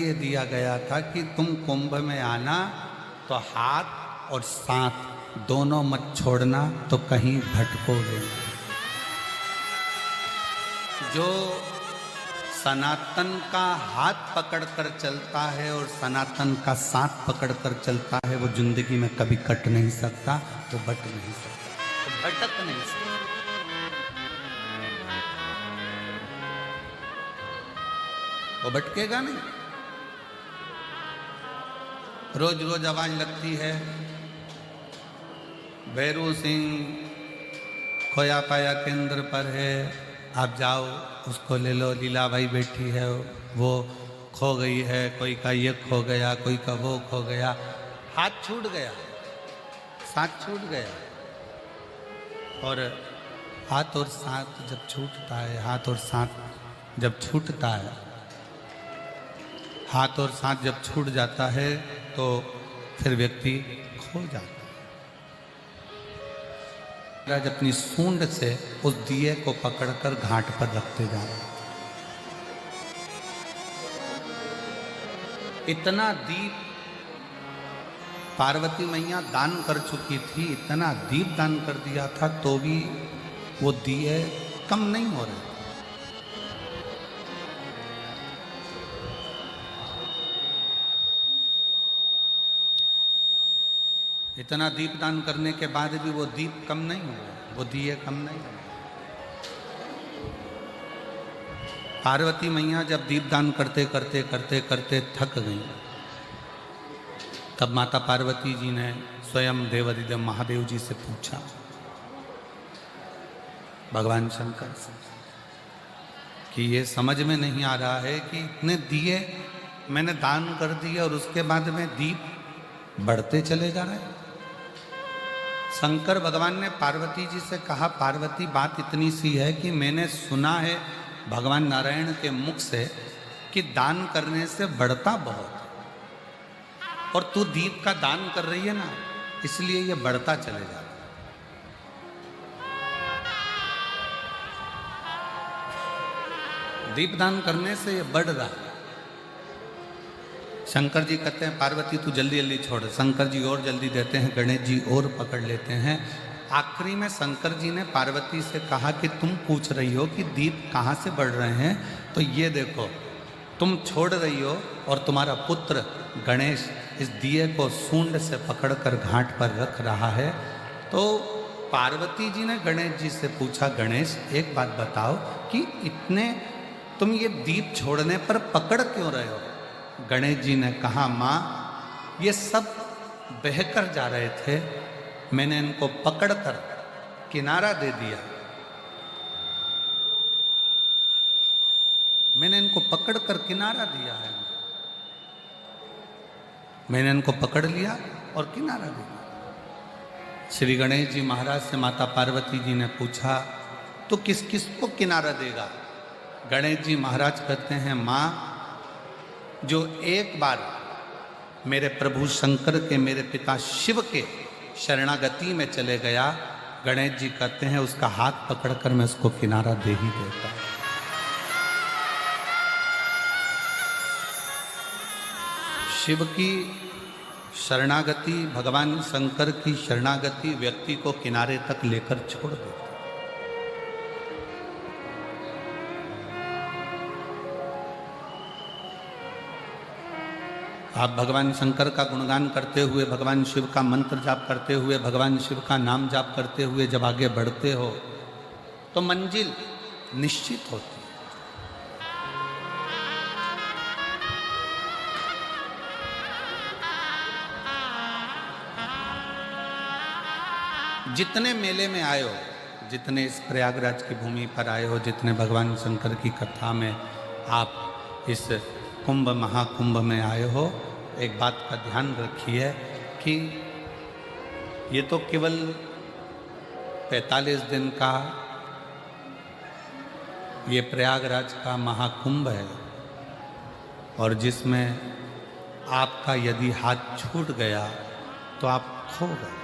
इसलिए दिया गया था कि तुम कुंभ में आना तो हाथ और साथ दोनों मत छोड़ना, तो कहीं भटकोगे। जो सनातन का हाथ पकड़कर चलता है और सनातन का साथ पकड़कर चलता है, वो जिंदगी में कभी कट नहीं सकता, वो बट नहीं सकता, वो भटक नहीं सकता। वो भटकेगा नहीं। रोज रोज आवाज लगती है, भैरू सिंह खोया पाया केंद्र पर है, आप जाओ उसको ले लो, लीला भाई बैठी है वो खो गई है, कोई का ये खो गया, कोई का वो खो गया, हाथ छूट गया, साथ छूट गया। और हाथ और साथ जब छूटता है, हाथ और साथ जब छूटता है, हाथ और साथ जब छूट जाता है तो फिर व्यक्ति खो जाता है। राज अपनी सूंड से उस दिए को पकड़कर घाट पर रखते जा रहे। इतना दीप पार्वती मैया दान कर चुकी थी, इतना दीप दान कर दिया था, तो भी वो दिए कम नहीं हो रहे। इतना दीप दान करने के बाद भी वो दीप कम नहीं हुए, वो दिए कम नहीं हुए। पार्वती मैया जब दीप दान करते करते करते करते थक गई, तब माता पार्वती जी ने स्वयं देवाधिदेव महादेव जी से पूछा, भगवान शंकर से, कि ये समझ में नहीं आ रहा है कि इतने दिए मैंने दान कर दिए और उसके बाद में दीप बढ़ते चले जा रहे हैं। शंकर भगवान ने पार्वती जी से कहा, पार्वती बात इतनी सी है कि मैंने सुना है भगवान नारायण के मुख से कि दान करने से बढ़ता बहुत, और तू दीप का दान कर रही है ना, इसलिए ये बढ़ता चले जा रहा है। दीप दान करने से ये बढ़ रहा है। शंकर जी कहते हैं, पार्वती तू जल्दी जल्दी छोड़। शंकर जी और जल्दी देते हैं, गणेश जी और पकड़ लेते हैं। आखिरी में शंकर जी ने पार्वती से कहा कि तुम पूछ रही हो कि दीप कहाँ से बढ़ रहे हैं, तो ये देखो तुम छोड़ रही हो और तुम्हारा पुत्र गणेश इस दिए को सूंड से पकड़कर घाट पर रख रहा है। तो पार्वती जी ने गणेश जी से पूछा, गणेश एक बात बताओ कि इतने तुम ये दीप छोड़ने पर पकड़ क्यों रहे हो? गणेश जी ने कहा, माँ ये सब बहकर जा रहे थे, मैंने इनको पकड़कर किनारा दे दिया, मैंने इनको पकड़कर किनारा दिया है, मैंने इनको पकड़ लिया और किनारा दिया। श्री गणेश जी महाराज से माता पार्वती जी ने पूछा, तो किस किस को किनारा देगा? गणेश जी महाराज कहते हैं, माँ जो एक बार मेरे प्रभु शंकर के, मेरे पिता शिव के शरणागति में चले गया, गणेश जी कहते हैं उसका हाथ पकड़कर मैं उसको किनारा दे ही देता। शिव की शरणागति, भगवान शंकर की शरणागति व्यक्ति को किनारे तक लेकर छोड़ देती। आप भगवान शंकर का गुणगान करते हुए, भगवान शिव का मंत्र जाप करते हुए, भगवान शिव का नाम जाप करते हुए जब आगे बढ़ते हो तो मंजिल निश्चित होती है। जितने मेले में आए हो, जितने इस प्रयागराज की भूमि पर आए हो, जितने भगवान शंकर की कथा में आप इस कुंभ महाकुंभ में आए हो, एक बात का ध्यान रखिए कि ये तो केवल 45 दिन का ये प्रयागराज का महाकुंभ है, और जिसमें आपका यदि हाथ छूट गया तो आप खो गए।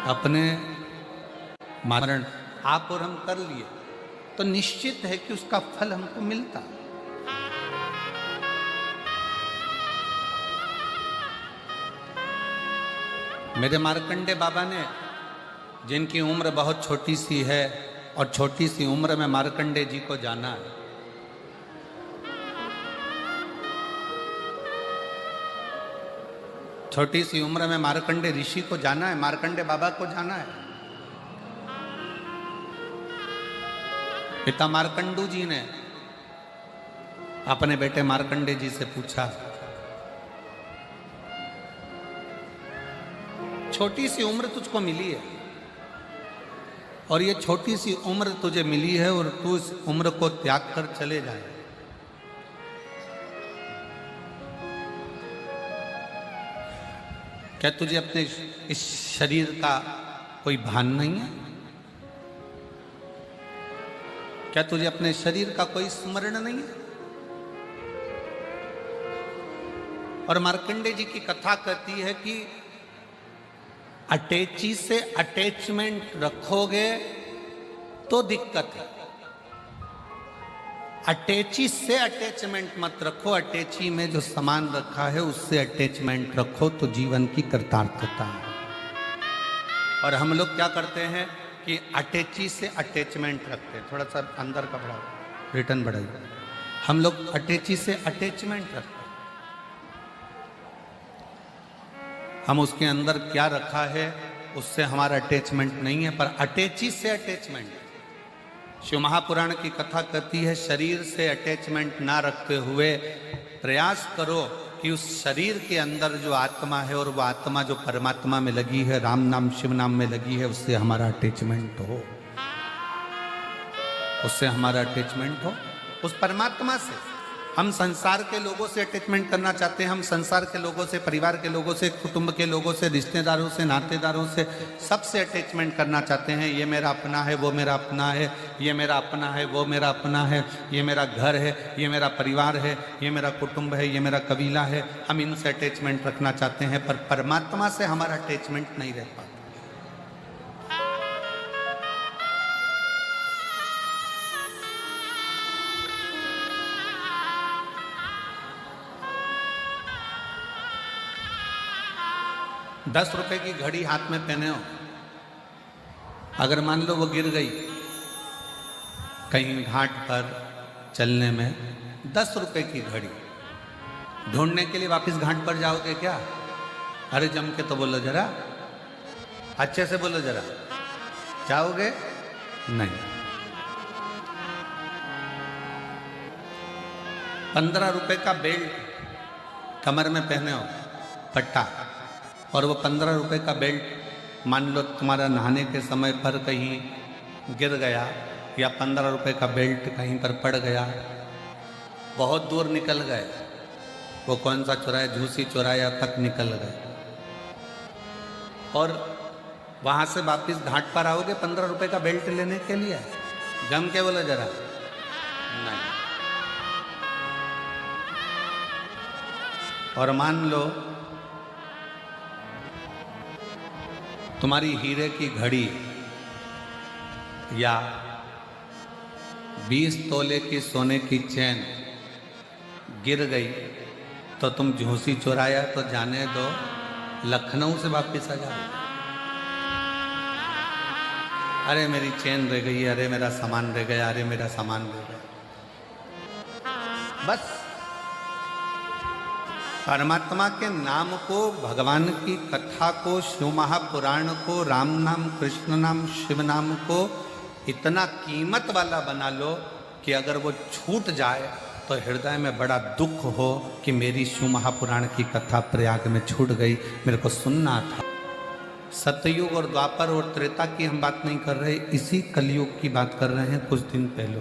अपने मरण आप और हम कर लिए तो निश्चित है कि उसका फल हमको मिलता। मेरे मार्कंडे बाबा ने, जिनकी उम्र बहुत छोटी सी है और छोटी सी उम्र में मार्कंडे जी को जाना है, छोटी सी उम्र में मार्कंडे ऋषि को जाना है, मार्कंडे बाबा को जाना है। पिता मार्कंडू जी ने अपने बेटे मार्कंडे जी से पूछा, छोटी सी उम्र तुझको मिली है और ये छोटी सी उम्र तुझे मिली है और तू इस उम्र को त्याग कर चले जाए, क्या तुझे अपने इस शरीर का कोई भान नहीं है? क्या तुझे अपने शरीर का कोई स्मरण नहीं है? और मार्कंडे जी की कथा कहती है कि अटैची से अटैचमेंट रखोगे तो दिक्कत है, अटैची से अटैचमेंट मत रखो, अटैची में जो सामान रखा है उससे अटैचमेंट रखो तो जीवन की कृतार्थता है। और हम लोग क्या करते हैं कि अटैची से अटैचमेंट रखते हैं। थोड़ा सा अंदर का बढ़ाओ, रिटर्न बढ़ाइए। हम लोग अटैची से अटैचमेंट रखते हैं, हम उसके अंदर क्या रखा है उससे हमारा अटैचमेंट नहीं है, पर अटैची से अटैचमेंट। शिव महापुराण की कथा कहती है, शरीर से अटैचमेंट ना रखते हुए प्रयास करो कि उस शरीर के अंदर जो आत्मा है और वो आत्मा जो परमात्मा में लगी है, राम नाम शिव नाम में लगी है, उससे हमारा अटैचमेंट हो, उससे हमारा अटैचमेंट हो उस परमात्मा से। हम संसार के लोगों से अटैचमेंट करना चाहते हैं, हम संसार के लोगों से, परिवार के लोगों से, कुटुंब के लोगों से, रिश्तेदारों से, नातेदारों से, सबसे अटैचमेंट करना चाहते हैं। ये मेरा अपना है, वो मेरा अपना है, ये मेरा अपना है, वो मेरा अपना है, ये मेरा घर है, ये मेरा परिवार है, ये मेरा कुटुंब है, ये मेरा कबीला है। हम इनसे अटैचमेंट रखना चाहते हैं, पर परमात्मा से हमारा अटैचमेंट नहीं रह पाता। 10 रुपए की घड़ी हाथ में पहने हो, अगर मान लो वो गिर गई कहीं घाट पर चलने में, 10 रुपए की घड़ी ढूंढने के लिए वापस घाट पर जाओगे क्या? अरे जम के तो बोलो जरा, अच्छे से बोलो जरा, जाओगे नहीं। 15 रुपए का बेल्ट कमर में पहने हो, पट्टा, और वो 15 रुपए का बेल्ट मान लो तुम्हारा नहाने के समय पर कहीं गिर गया, या 15 रुपए का बेल्ट कहीं पर पड़ गया, बहुत दूर निकल गए, वो कौन सा चौराया, झूसी चौराया तक निकल गए, और वहाँ से वापस घाट पर आओगे 15 रुपए का बेल्ट लेने के लिए? जम के बोलो जरा, नहीं। और मान लो तुम्हारी हीरे की घड़ी या 20 तोले की सोने की चैन गिर गई, तो तुम झूसी चुराया तो जाने दो, लखनऊ से वापस आ जाओ। अरे मेरी चैन रह गई, अरे मेरा सामान रह गया, अरे मेरा सामान रह गया। बस परमात्मा के नाम को, भगवान की कथा को, शिव महापुराण को, राम नाम, कृष्ण नाम, शिव नाम को इतना कीमत वाला बना लो कि अगर वो छूट जाए तो हृदय में बड़ा दुख हो कि मेरी शिव महापुराण की कथा प्रयाग में छूट गई, मेरे को सुनना था। सतयुग और द्वापर और त्रेता की हम बात नहीं कर रहे, इसी कलयुग की बात कर रहे हैं। कुछ दिन पहले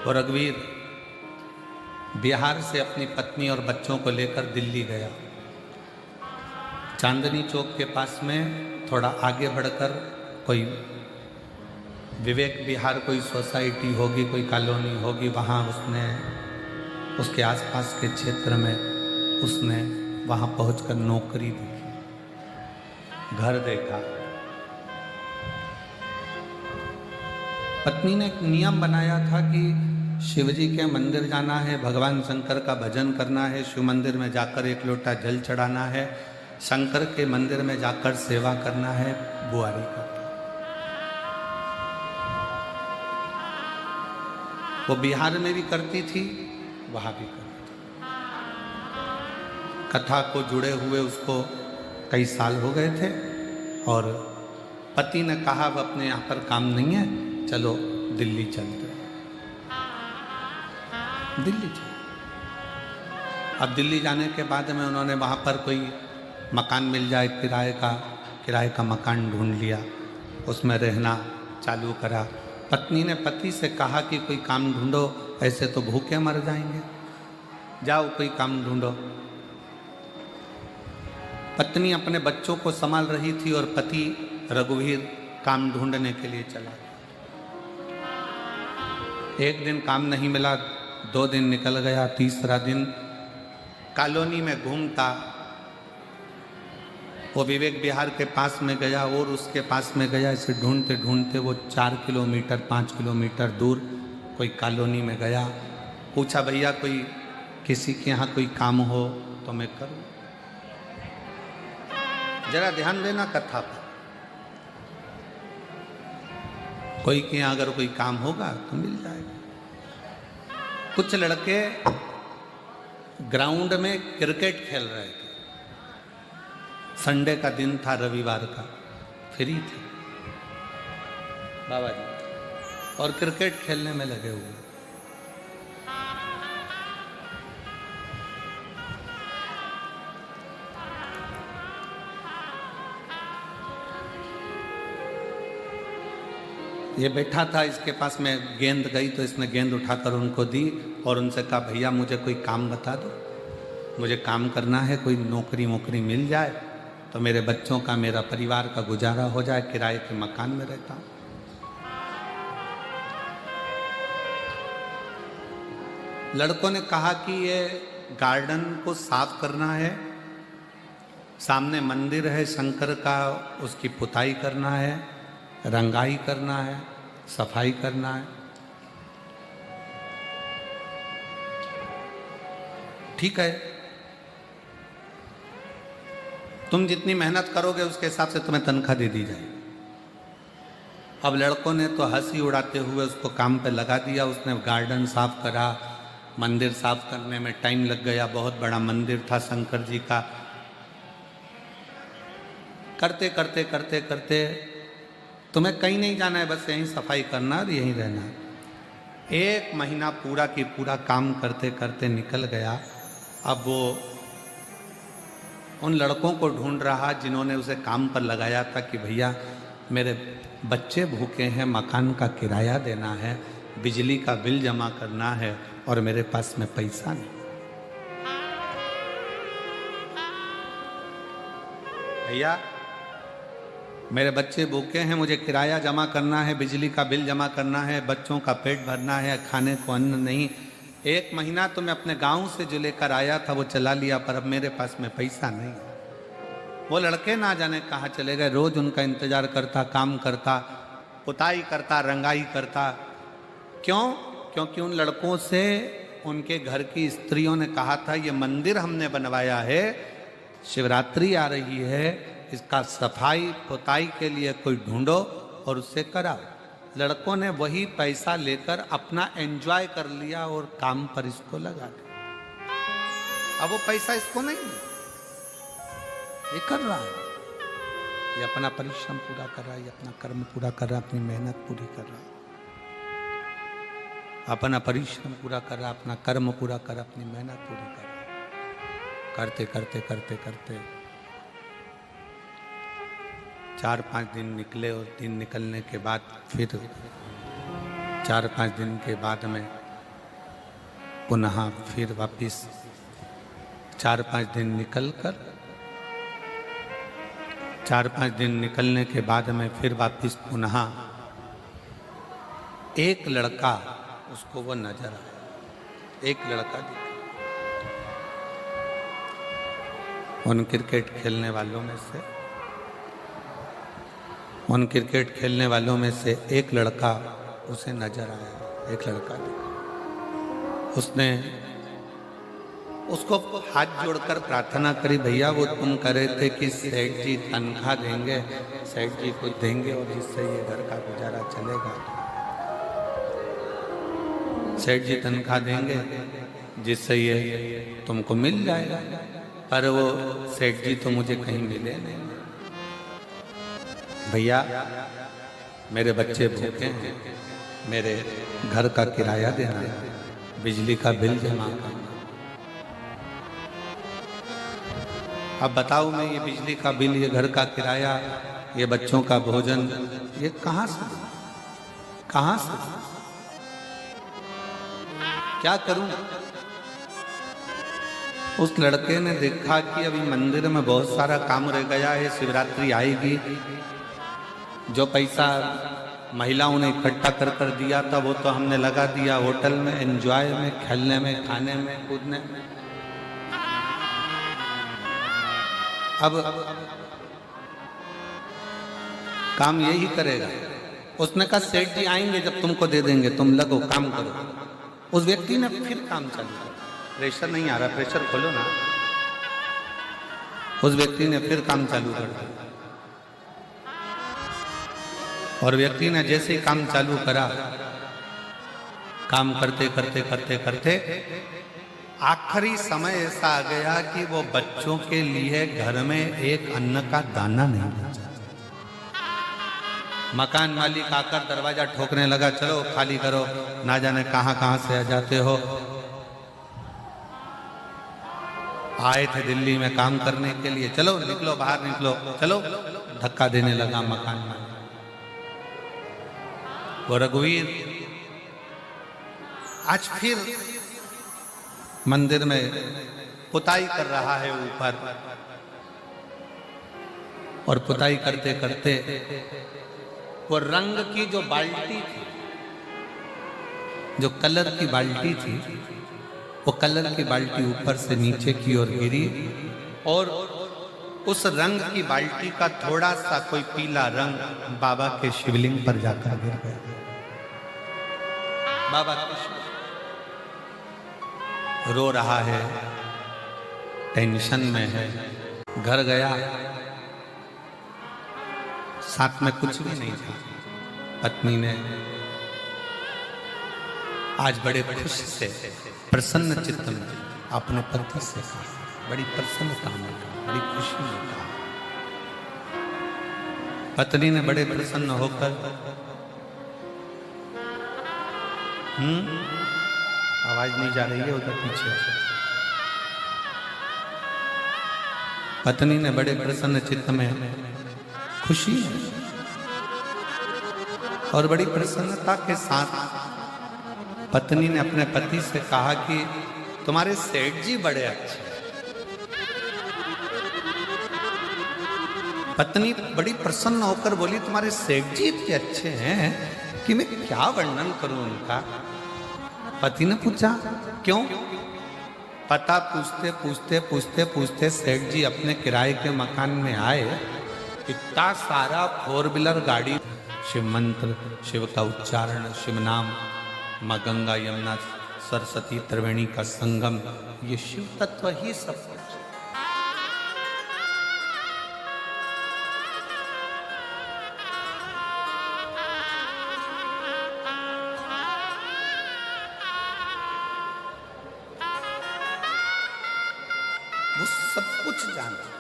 और रघुवीर बिहार से अपनी पत्नी और बच्चों को लेकर दिल्ली गया। चांदनी चौक के पास में थोड़ा आगे बढ़कर कोई विवेक विहार, कोई सोसाइटी होगी, कोई कॉलोनी होगी, वहाँ उसने उसके आसपास के क्षेत्र में उसने वहाँ पहुंचकर नौकरी देखी, घर देखा, पत्नी ने एक नियम बनाया था कि शिव जी के मंदिर जाना है, भगवान शंकर का भजन करना है, शिव मंदिर में जाकर एक लोटा जल चढ़ाना है, शंकर के मंदिर में जाकर सेवा करना है, बुआरी का। वो बिहार में भी करती थी, वहां भी करती थी। कथा को जुड़े हुए उसको कई साल हो गए थे और पति ने कहा अब अपने यहाँ पर काम नहीं है, चलो दिल्ली चलते। दिल्ली चले। अब दिल्ली जाने के बाद में उन्होंने वहाँ पर कोई मकान मिल जाए किराए का मकान ढूंढ लिया, उसमें रहना चालू करा। पत्नी ने पति से कहा कि कोई काम ढूंढो, ऐसे तो भूखे मर जाएंगे, जाओ कोई काम ढूंढो। पत्नी अपने बच्चों को संभाल रही थी और पति रघुवीर काम ढूंढने के लिए चला। एक दिन काम नहीं मिला, 2 दिन निकल गया, तीसरा दिन कॉलोनी में घूमता। वो विवेक विहार के पास में गया और उसके पास में गया। इसे ढूंढते ढूंढते वो 4 किलोमीटर 5 किलोमीटर दूर कोई कॉलोनी में गया। पूछा भैया कोई किसी के यहाँ कोई काम हो तो मैं करूँ। जरा ध्यान देना कथा पर। कोई के यहाँ अगर कोई काम होगा तो मिल जाएगा। कुछ लड़के ग्राउंड में क्रिकेट खेल रहे थे। संडे का दिन था, रविवार का, फ्री थे बाबा जी और क्रिकेट खेलने में लगे हुए। ये बैठा था, इसके पास में गेंद गई तो इसने गेंद उठाकर उनको दी और उनसे कहा भैया मुझे कोई काम बता दो, मुझे काम करना है, कोई नौकरी मिल जाए तो मेरे बच्चों का, मेरा परिवार का गुजारा हो जाए, किराए के मकान में रहता हूं। लड़कों ने कहा कि ये गार्डन को साफ करना है, सामने मंदिर है शंकर का, उसकी पुताई करना है, रंगाई करना है, सफाई करना है। ठीक है, तुम जितनी मेहनत करोगे उसके हिसाब से तुम्हें तनख्वाह दे दी जाएगी। अब लड़कों ने तो हंसी उड़ाते हुए उसको काम पे लगा दिया। उसने गार्डन साफ करा, मंदिर साफ करने में टाइम लग गया। बहुत बड़ा मंदिर था शंकर जी का। करते करते करते करते तुम्हें कहीं नहीं जाना है, बस यहीं सफाई करना और यहीं रहना है। 1 महीना पूरा की पूरा काम करते करते निकल गया। अब वो उन लड़कों को ढूंढ रहा जिन्होंने उसे काम पर लगाया था कि भैया मेरे बच्चे भूखे हैं, मकान का किराया देना है, बिजली का बिल जमा करना है और मेरे पास में पैसा नहीं। भैया मेरे बच्चे भूखे हैं, मुझे किराया जमा करना है, बिजली का बिल जमा करना है, बच्चों का पेट भरना है, खाने को अन्न नहीं। 1 महीना तो मैं अपने गांव से जो लेकर आया था वो चला लिया, पर अब मेरे पास में पैसा नहीं। वो लड़के ना जाने कहाँ चले गए। रोज उनका इंतजार करता, काम करता, पुताई करता, रंगाई करता। क्यों? क्योंकि उन लड़कों से उनके घर की स्त्रियों ने कहा था ये मंदिर हमने बनवाया है, शिवरात्रि आ रही है, इसका सफाई पुताई के लिए कोई ढूंढो और उससे कराओ। लड़कों ने वही पैसा लेकर अपना एंजॉय कर लिया और काम पर इसको लगा दिया। अब वो पैसा इसको नहीं, ये कर रहा है, ये अपना परिश्रम पूरा कर रहा है, ये अपना कर्म पूरा कर रहा है, अपनी मेहनत पूरी कर रहा है, अपना परिश्रम पूरा कर रहा है, अपना कर्म पूरा कर रहा है, अपनी मेहनत पूरी कर रहा है। करते करते करते करते 4-5 दिन निकले और दिन निकलने के बाद फिर 4-5 दिन के बाद में पुनः फिर वापिस 4-5 दिन निकलकर 4-5 दिन निकलने के बाद में फिर वापिस पुनः एक लड़का उसको वो नजर आया। एक लड़का दिखा उन क्रिकेट खेलने वालों में से, उन क्रिकेट खेलने वालों में से एक लड़का उसे नजर आया एक लड़का देखा। उसने उसको हाथ जोड़कर प्रार्थना करी, भैया वो तुम कह रहे थे कि सेठ जी तनख्वाह देंगे, सेठ जी कुछ देंगे और जिससे ये घर का गुजारा चलेगा। सेठ जी तनख्वाह देंगे जिससे ये तुमको मिल जाएगा, पर वो सेठ जी तो मुझे कहीं मिले नहीं। भैया मेरे बच्चे भूखे हैं, मेरे घर का किराया देना है, बिजली का बिल जमा करना। अब बताओ मैं ये बिजली का बिल, ये घर का किराया, ये बच्चों का भोजन, ये कहां से क्या करूं? उस लड़के ने देखा कि अभी मंदिर में बहुत सारा काम रह गया है, शिवरात्रि आएगी, जो पैसा महिलाओं ने इकट्ठा कर कर दिया था वो तो हमने लगा दिया होटल में, एंजॉय में, खेलने में, खाने में, कूदने में। अब काम यही करेगा। उसने कहा सेठ जी आएंगे जब तुमको दे देंगे, तुम लगो काम करो। उस व्यक्ति ने फिर काम चालू किया। प्रेशर नहीं आ रहा, प्रेशर खोलो ना। उस व्यक्ति ने फिर काम चालू कर दिया और व्यक्ति ने जैसे ही काम चालू करा, काम करते करते करते करते आखिरी समय ऐसा आ गया कि वो बच्चों के लिए घर में एक अन्न का दाना नहीं बचा। मकान मालिक आकर दरवाजा ठोकने लगा, चलो खाली करो, ना जाने कहां कहां से आ जाते हो, आए थे दिल्ली में काम करने के लिए, चलो निकलो बाहर निकलो, चलो। धक्का देने लगा मकान मालिक। वो रघुवीर आज फिर मंदिर में पुताई कर रहा है ऊपर, और पुताई करते करते वो रंग की जो बाल्टी थी, जो कलर की बाल्टी थी, वो कलर की बाल्टी ऊपर से नीचे की ओर गिरी और उस रंग की बाल्टी का थोड़ा सा कोई पीला रंग बाबा के शिवलिंग पर जाकर गिर गया। बाबा रो रहा है, टेंशन में है, घर गया, साथ में कुछ भी नहीं था। पत्नी ने आज बड़े खुश से, प्रसन्न चित्त में अपने पति से कहा, बड़ी प्रसन्नता में कहा, बड़ी खुशी में कहा। पत्नी ने बड़े प्रसन्न होकर आवाज नहीं जा रही है उधर पीछे। पत्नी ने बड़े प्रसन्न चित्त में, खुशी और बड़ी प्रसन्नता के साथ पत्नी ने अपने पति से कहा कि तुम्हारे सेठ जी बड़े अच्छे। पत्नी बड़ी प्रसन्न होकर बोली, तुम्हारे सेठ जी इतने अच्छे हैं कि मैं क्या वर्णन करूं उनका। पति ने पूछा क्यों? पता पूछते पूछते पूछते पूछते सेठ जी अपने किराए के मकान में आए। इतना सारा 4 व्हीलर गाड़ी, शिव मंत्र, शिव का उच्चारण, शिव नाम, माँ गंगा यमुना सरस्वती त्रिवेणी का संगम, ये शिव तत्व ही सब कुछ। वो सब कुछ जानते।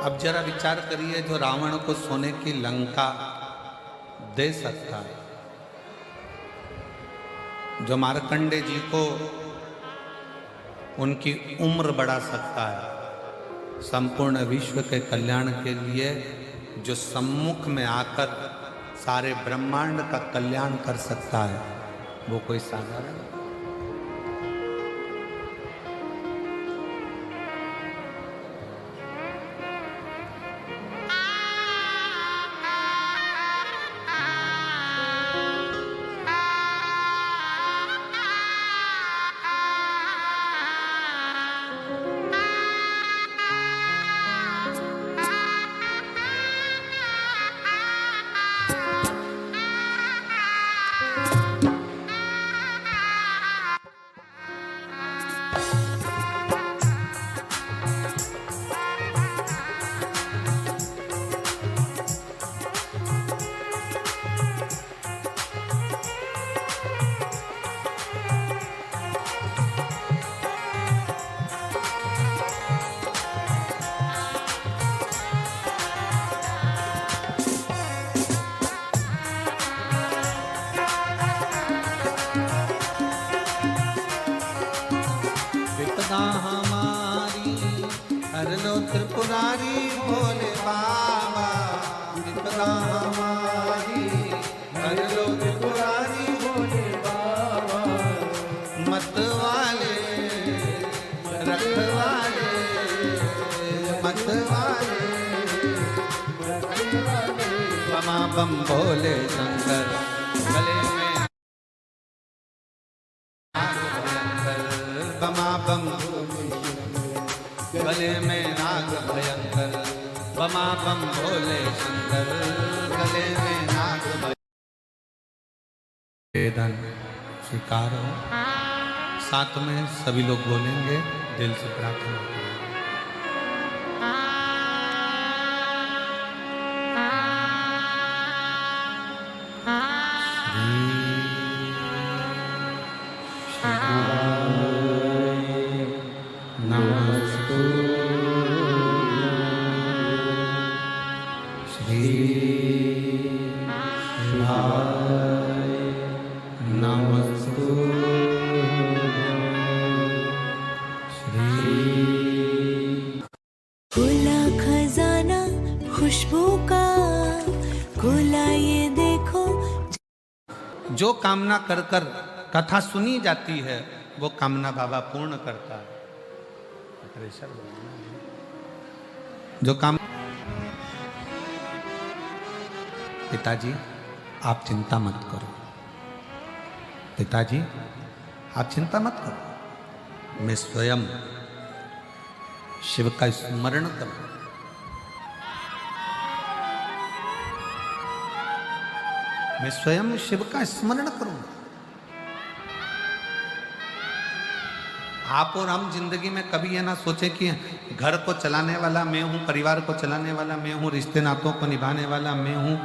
अब जरा विचार करिए, जो रावण को सोने की लंका दे सकता है, जो मार्कंडे जी को उनकी उम्र बढ़ा सकता है, संपूर्ण विश्व के कल्याण के लिए जो सम्मुख में आकर सारे ब्रह्मांड का कल्याण कर सकता है, वो कोई साधारण नहीं। बम भोले शंकर, गले में नाग भयंकर, बमा बम गले में नाग भयंकर, बमा बम भोले शंकर, गले में नाग भयंकर। स्वीकार हो। साथ में सभी लोग बोलेंगे, दिल से प्रार्थना करेंगे। खुला खजाना खुशबू का, खुला ये देखो। जो कामना कर कर कथा सुनी जाती है वो कामना बाबा पूर्ण करता है। जो काम पिताजी आप चिंता मत करो, पिताजी आप चिंता मत करो, मैं स्वयं शिव का स्मरण करूं। मैं स्वयं शिव का स्मरण करूंगा। आप और हम जिंदगी में कभी ये ना सोचे कि घर को चलाने वाला मैं हूं, परिवार को चलाने वाला मैं हूं, रिश्ते नातों को निभाने वाला मैं हूं।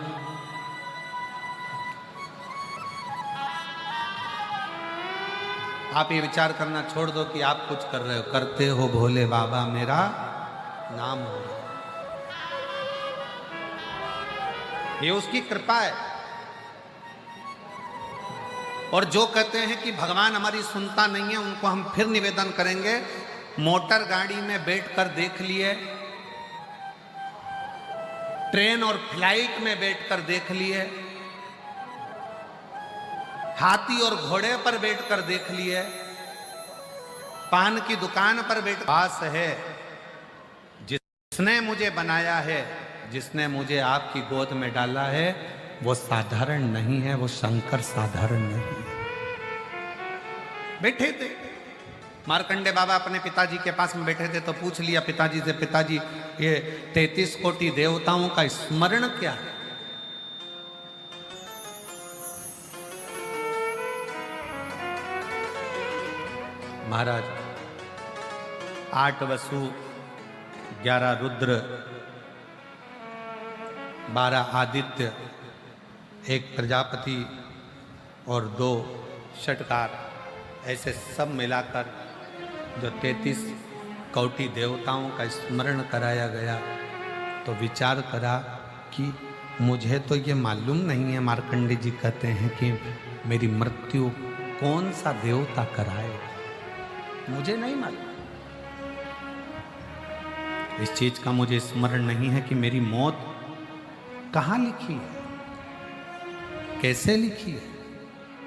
आप ये विचार करना छोड़ दो कि आप कुछ कर रहे हो, करते हो भोले बाबा मेरा नाम हो। ये उसकी कृपा है। और जो कहते हैं कि भगवान हमारी सुनता नहीं है, उनको हम फिर निवेदन करेंगे, मोटर गाड़ी में बैठकर देख लिए, ट्रेन और फ्लाइट में बैठकर देख लिए, हाथी और घोड़े पर बैठकर देख लिए, पान की दुकान पर बैठ पास है। जिसने मुझे बनाया है, जिसने मुझे आपकी गोद में डाला है, वो साधारण नहीं है, वो शंकर साधारण नहीं है। बैठे थे मार्कंडे बाबा अपने पिताजी के पास में बैठे थे तो पूछ लिया पिताजी से, पिताजी ये 33 कोटि देवताओं का स्मरण क्या है? महाराज 8 वसु, 11 रुद्र, 12 आदित्य, 1 प्रजापति और 2 षटकार, ऐसे सब मिलाकर जो 33 कोटि देवताओं का स्मरण कराया गया, तो विचार करा कि मुझे तो ये मालूम नहीं है। मार्कंडे जी कहते हैं कि मेरी मृत्यु कौन सा देवता कराए, मुझे नहीं मालूम। इस चीज का मुझे स्मरण नहीं है कि मेरी मौत कहाँ लिखी है, कैसे लिखी है,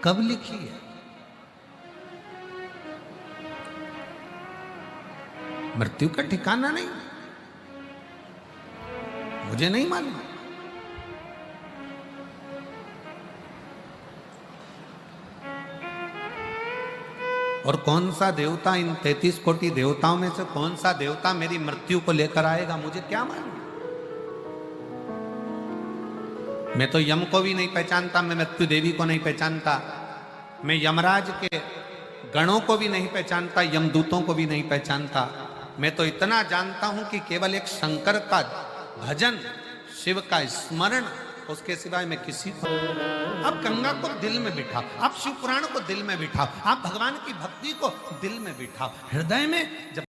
कब लिखी है। मृत्यु का ठिकाना नहीं, मुझे नहीं मालूम। और कौन सा देवता, इन 33 कोटि देवताओं में से कौन सा देवता मेरी मृत्यु को लेकर आएगा, मुझे क्या मालूम। मैं तो यम को भी नहीं पहचानता, मैं मृत्यु देवी को नहीं पहचानता, मैं यमराज के गणों को भी नहीं पहचानता, यमदूतों को भी नहीं पहचानता। मैं तो इतना जानता हूं कि केवल एक शंकर का भजन, शिव का स्मरण, उसके सिवाय मैं किसी को। आप गंगा को दिल में बिठाओ, आप शिव पुराण को दिल में बिठाओ, आप भगवान की भक्ति को दिल में बिठाओ, हृदय में जब